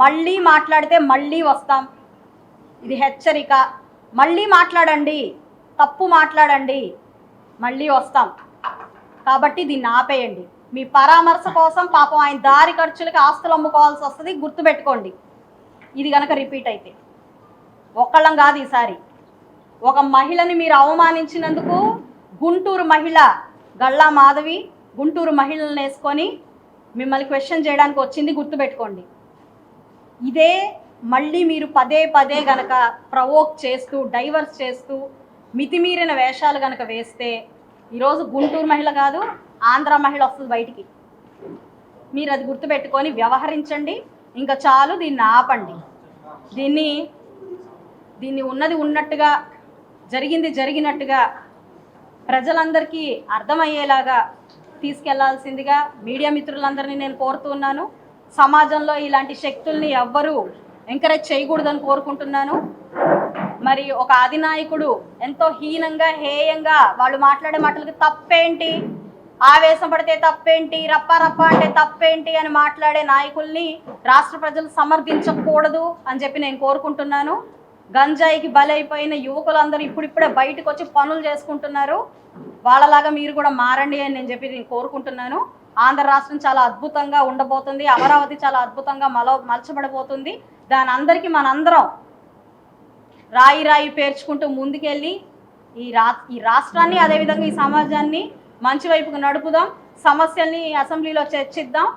మళ్ళీ మాట్లాడితే మళ్ళీ వస్తాం, ఇది హెచ్చరిక. మళ్ళీ మాట్లాడండి, తప్పు మాట్లాడండి, మళ్ళీ వస్తాం. కాబట్టి దీన్ని ఆపేయండి. మీ పరామర్శ కోసం పాపం ఆయన దారి ఖర్చులకి ఆస్తులు అమ్ముకోవాల్సి వస్తుంది, గుర్తుపెట్టుకోండి. ఇది కనుక రిపీట్ అయితే ఒక్కళ్ళం కాదు, ఈసారి ఒక మహిళని మీరు అవమానించినందుకు గుంటూరు మహిళ గల్లా మాధవి గుంటూరు మహిళలను వేసుకొని మిమ్మల్ని క్వశ్చన్ చేయడానికి వచ్చింది, గుర్తుపెట్టుకోండి. ఇదే మళ్ళీ మీరు పదే పదే గనక ప్రవోక్ చేస్తూ డైవర్స్ చేస్తూ మితిమీరిన వేషాలు గనక వేస్తే ఈరోజు గుంటూరు మహిళ కాదు, ఆంధ్ర మహిళ వస్తుంది బయటికి. మీరు అది గుర్తుపెట్టుకొని వ్యవహరించండి. ఇంకా చాలు, దీన్ని ఆపండి. దీన్ని ఉన్నది ఉన్నట్టుగా, జరిగింది జరిగినట్టుగా ప్రజలందరికీ అర్థమయ్యేలాగా తీసుకెళ్లాల్సిందిగా మీడియా మిత్రులందరినీ నేను కోరుతున్నాను. సమాజంలో ఇలాంటి శక్తుల్ని ఎవ్వరూ ఎంకరేజ్ చేయకూడదని కోరుకుంటున్నాను. మరి ఒక అధినాయకుడు ఎంతో హీనంగా హేయంగా వాళ్ళు మాట్లాడే మాటలకి తప్పేంటి, ఆవేశం పడితే తప్పేంటి, రప్ప రప్ప అంటే తప్పేంటి అని మాట్లాడే నాయకుల్ని రాష్ట్ర ప్రజలు సమర్థించకూడదు అని చెప్పి నేను కోరుకుంటున్నాను. గంజాయికి బలైపోయిన యువకులందరూ ఇప్పుడిప్పుడే బయటకు వచ్చి పనులు చేసుకుంటున్నారు. వాళ్ళలాగా మీరు కూడా మారండి అని నేను కోరుకుంటున్నాను. ఆంధ్ర రాష్ట్రం చాలా అద్భుతంగా ఉండబోతుంది, అమరావతి చాలా అద్భుతంగా మలచబడబోతుంది. దాని అందరికీ మనందరం రాయి రాయి పేర్చుకుంటూ ముందుకెళ్ళి ఈ రాష్ట్రాన్ని, అదేవిధంగా ఈ సమాజాన్ని మంచి వైపుకు నడుపుదాం. సమస్యల్ని అసెంబ్లీలో చర్చిద్దాం.